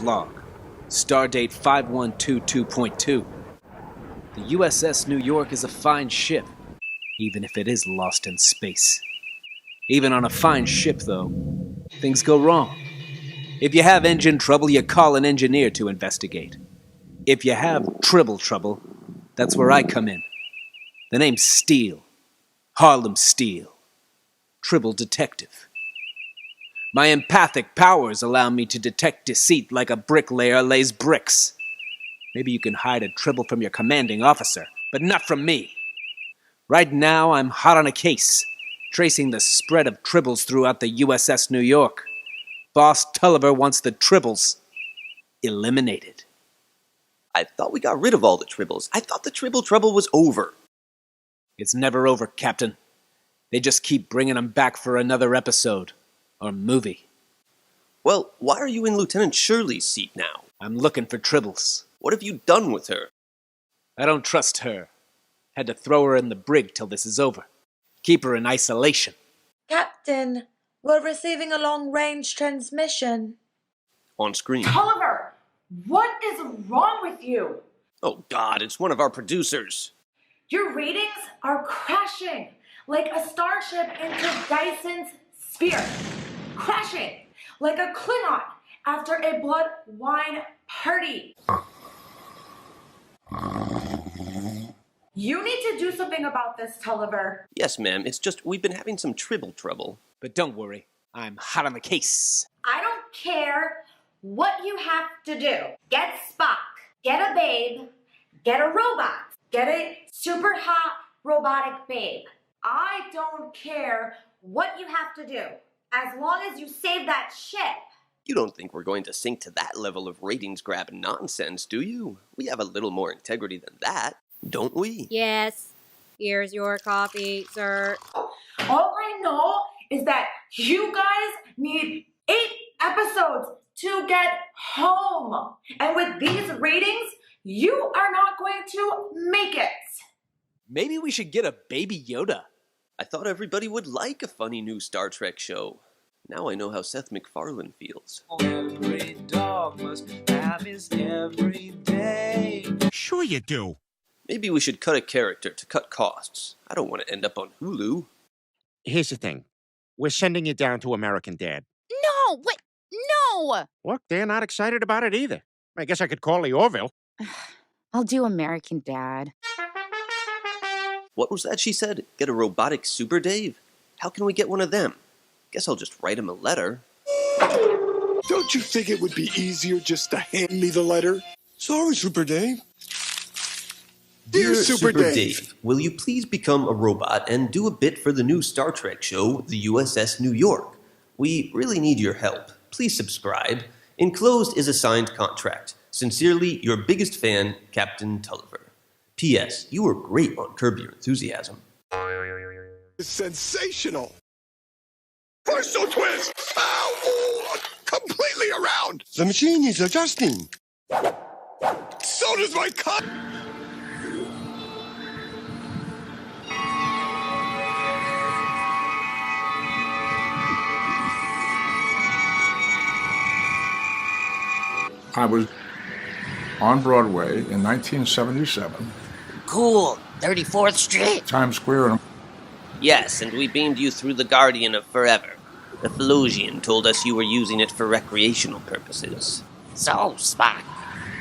Log. Stardate 5122.2. The USS New York is a fine ship, even if it is lost in space. Even on a fine ship, though, things go wrong. If you have engine trouble, you call an engineer to investigate. If you have Tribble trouble, that's where I come in. The name's Steele. Harlem Steele. Tribble detective. My empathic powers allow me to detect deceit like a bricklayer lays bricks. Maybe you can hide a Tribble from your commanding officer, but not from me. Right now, I'm hot on a case, tracing the spread of Tribbles throughout the USS New York. Boss Tulliver wants the Tribbles eliminated. I thought we got rid of all the Tribbles. I thought the Tribble trouble was over. It's never over, Captain. They just keep bringing them back for another episode. Or movie. Well, why are you in Lieutenant Shirley's seat now? I'm looking for Tribbles. What have you done with her? I don't trust her. Had to throw her in the brig till this is over. Keep her in isolation. Captain, we're receiving a long-range transmission. On screen. Tulliver, what is wrong with you? Oh God, it's one of our producers. Your ratings are crashing like a starship into Dyson's sphere. Crashing like a Klingon after a blood wine party. You need to do something about this, Tulliver. Yes, ma'am. It's just we've been having some Tribble trouble. But don't worry, I'm hot on the case. I don't care what you have to do. Get Spock, get a babe, get a robot, get a super hot robotic babe. I don't care what you have to do, as long as you save that ship. You don't think we're going to sink to that level of ratings grab nonsense, do you? We have a little more integrity than that, don't we? Yes. Here's your coffee, sir. All I know is that you guys need 8 episodes to get home. And with these ratings, you are not going to make it. Maybe we should get a Baby Yoda. I thought everybody would like a funny new Star Trek show. Now I know how Seth MacFarlane feels. Every dog must have his every day. Sure you do. Maybe we should cut a character to cut costs. I don't want to end up on Hulu. Here's the thing. We're sending you down to American Dad. No, wait, no! Look, they're not excited about it either. I guess I could call the Orville. I'll do American Dad. What was that she said? Get a robotic Super Dave? How can we get one of them? Guess I'll just write him a letter. Don't you think it would be easier just to hand me the letter? Sorry, Super Dave. Dear Super Dave, will you please become a robot and do a bit for the new Star Trek show, the USS New York? We really need your help. Please subscribe. Enclosed is a signed contract. Sincerely, your biggest fan, Captain Tulliver. P.S. You were great on Curb Your Enthusiasm. It's sensational. Personal twist! Ow! Completely around! The machine is adjusting. So does my cut! I was on Broadway in 1977. Cool. 34th Street. Times Square. Yes, and we beamed you through the Guardian of Forever. The Philosian told us you were using it for recreational purposes. So, Spock,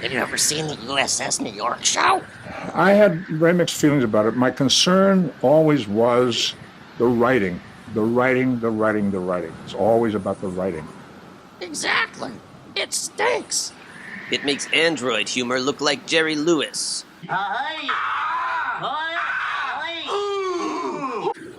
have you ever seen the USS New York show? I had very mixed feelings about it. My concern always was the writing. The writing. It's always about the writing. Exactly. It stinks. It makes android humor look like Jerry Lewis.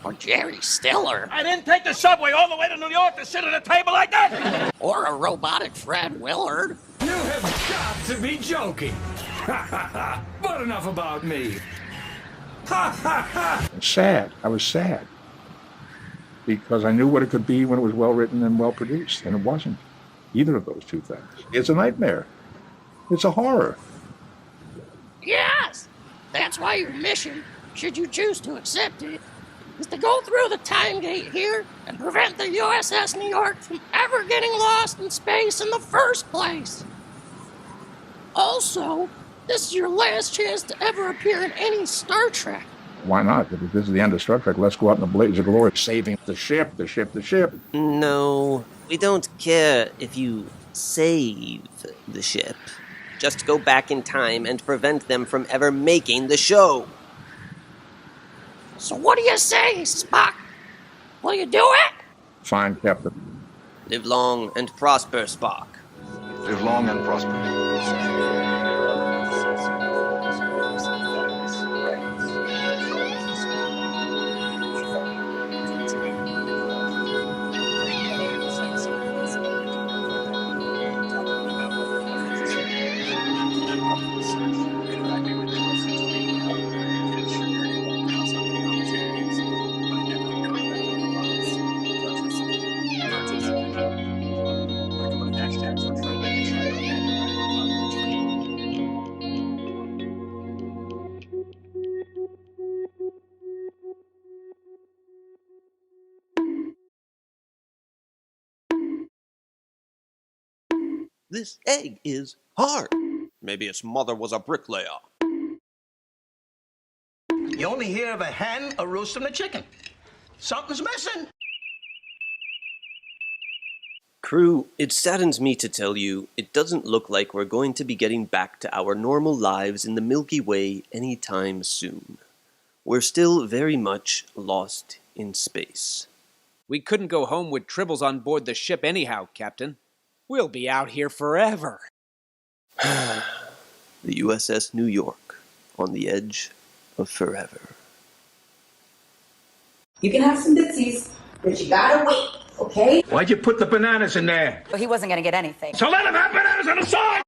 Or Jerry Stiller. I didn't take the subway all the way to New York to sit at a table like that! Or a robotic Fred Willard. You have got to be joking. But enough about me. Sad. I was sad. Because I knew what it could be when it was well written and well produced, and it wasn't. Either of those two things. It's a nightmare. It's a horror. Yes! That's why your mission, should you choose to accept it, is to go through the time gate here and prevent the USS New York from ever getting lost in space in the first place. Also, this is your last chance to ever appear in any Star Trek. Why not? If this is the end of Star Trek, let's go out in a blaze of glory, saving the ship, the ship, the ship. No, we don't care if you save the ship. Just go back in time and prevent them from ever making the show. So what do you say, Spock? Will you do it? Fine, Captain. Live long and prosper, Spock. Live long and prosper. This egg is hard. Maybe its mother was a bricklayer. You only hear of a hen, a rooster, and a chicken. Something's missing. Crew, it saddens me to tell you, it doesn't look like we're going to be getting back to our normal lives in the Milky Way anytime soon. We're still very much lost in space. We couldn't go home with Tribbles on board the ship anyhow, Captain. We'll be out here forever. The USS New York, on the edge of forever. You can have some bitsies, but you gotta wait, okay? Why'd you put the bananas in there? Well, he wasn't gonna get anything. So let him have bananas on the side!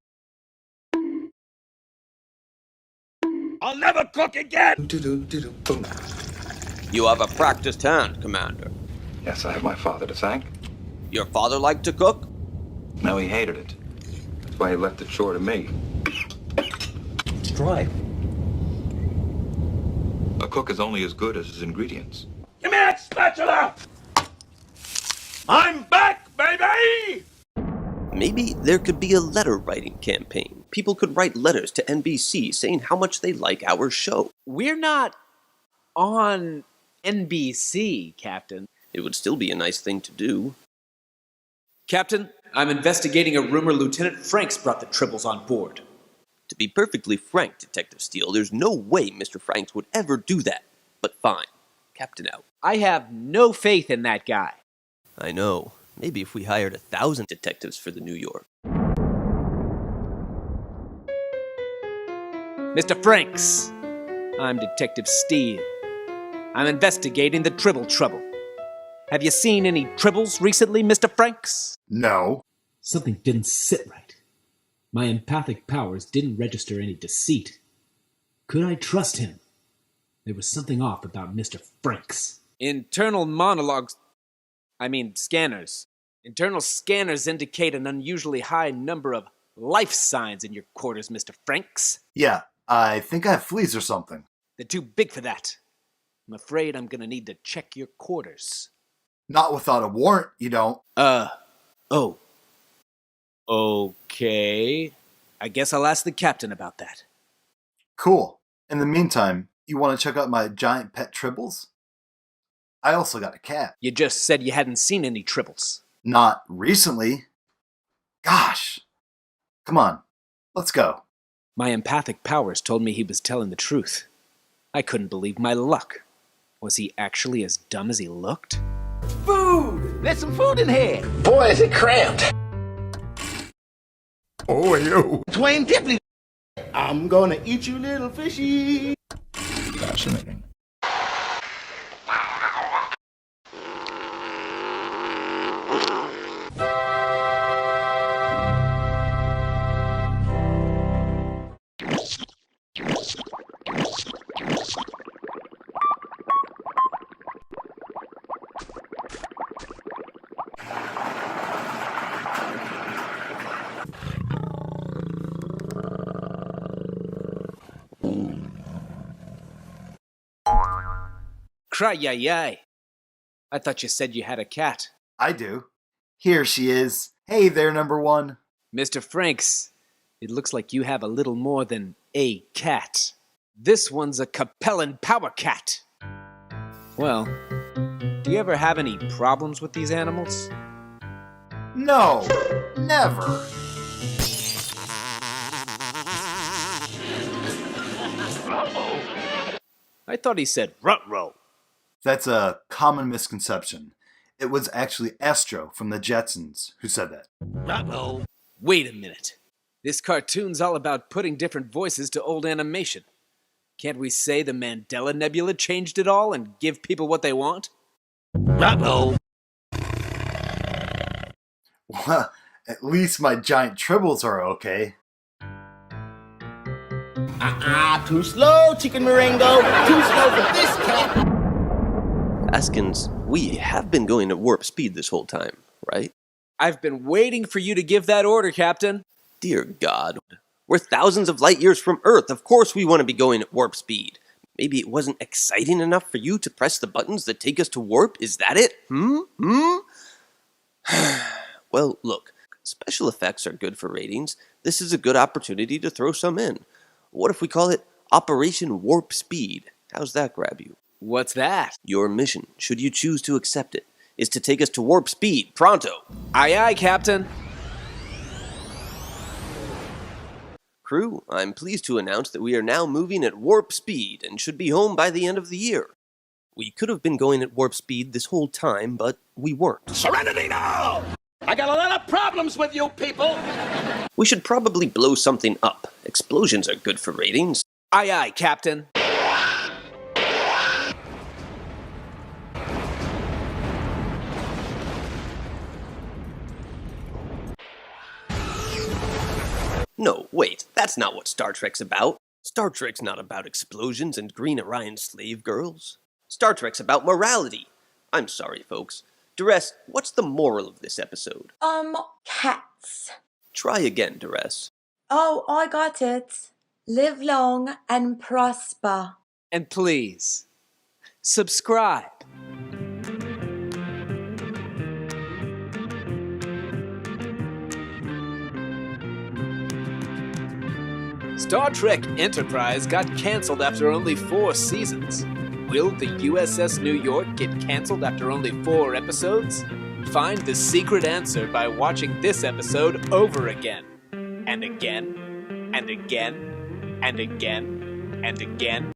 I'll never cook again! You have a practiced hand, Commander. Yes, I have my father to thank. Your father liked to cook? No, he hated it. That's why he left the chore to me. It's dry. A cook is only as good as his ingredients. Give me that spatula! I'm back, baby! Maybe there could be a letter-writing campaign. People could write letters to NBC saying how much they like our show. We're not on NBC, Captain. It would still be a nice thing to do. Captain, I'm investigating a rumor Lieutenant Franks brought the Tribbles on board. To be perfectly frank, Detective Steele, there's no way Mr. Franks would ever do that. But fine. Captain out. I have no faith in that guy. I know. Maybe if we hired 1,000 detectives for the New York. Mr. Franks, I'm Detective Steele. I'm investigating the Tribble trouble. Have you seen any Tribbles recently, Mr. Franks? No. Something didn't sit right. My empathic powers didn't register any deceit. Could I trust him? There was something off about Mr. Franks. Scanners. Internal scanners indicate an unusually high number of life signs in your quarters, Mr. Franks. Yeah, I think I have fleas or something. They're too big for that. I'm afraid I'm gonna need to check your quarters. Not without a warrant, you don't. Oh. Okay. I guess I'll ask the captain about that. Cool. In the meantime, you want to check out my giant pet Tribbles? I also got a cat. You just said you hadn't seen any Tribbles. Not recently. Gosh. Come on, let's go. My empathic powers told me he was telling the truth. I couldn't believe my luck. Was he actually as dumb as he looked? Food! There's some food in here. Boy, is it cramped. Oh, you. Twain Tipley. I'm gonna eat you, little fishy. Fascinating. Cry-yi-yi. I thought you said you had a cat. I do. Here she is. Hey there, number one. Mr. Franks, it looks like you have a little more than a cat. This one's a Capellan power cat. Well, do you ever have any problems with these animals? No, never. I thought he said ruh-roh. That's a common misconception. It was actually Astro from the Jetsons who said that. Uh-oh. Wait a minute. This cartoon's all about putting different voices to old animation. Can't we say the Mandela Nebula changed it all and give people what they want? Uh-oh. Well, at least my giant tribbles are okay. Too slow, Chicken Marengo. Too slow for this cat. Askins, we have been going at warp speed this whole time, right? I've been waiting for you to give that order, Captain. Dear God. We're thousands of light years from Earth. Of course we want to be going at warp speed. Maybe it wasn't exciting enough for you to press the buttons that take us to warp? Is that it? Well, look, special effects are good for ratings. This is a good opportunity to throw some in. What if we call it Operation Warp Speed? How's that grab you? What's that? Your mission, should you choose to accept it, is to take us to warp speed, pronto. Aye aye, Captain. Crew, I'm pleased to announce that we are now moving at warp speed and should be home by the end of the year. We could have been going at warp speed this whole time, but we weren't. Serenity now! I got a lot of problems with you people! We should probably blow something up. Explosions are good for ratings. Aye aye, Captain. No, wait, that's not what Star Trek's about. Star Trek's not about explosions and green Orion slave girls. Star Trek's about morality. I'm sorry, folks. Duress, what's the moral of this episode? Cats. Try again, Duress. Oh, I got it. Live long and prosper. And please, subscribe. Star Trek Enterprise got cancelled after only 4 seasons. Will the USS New York get cancelled after only 4 episodes? Find the secret answer by watching this episode over again. And again, and again, and again, and again.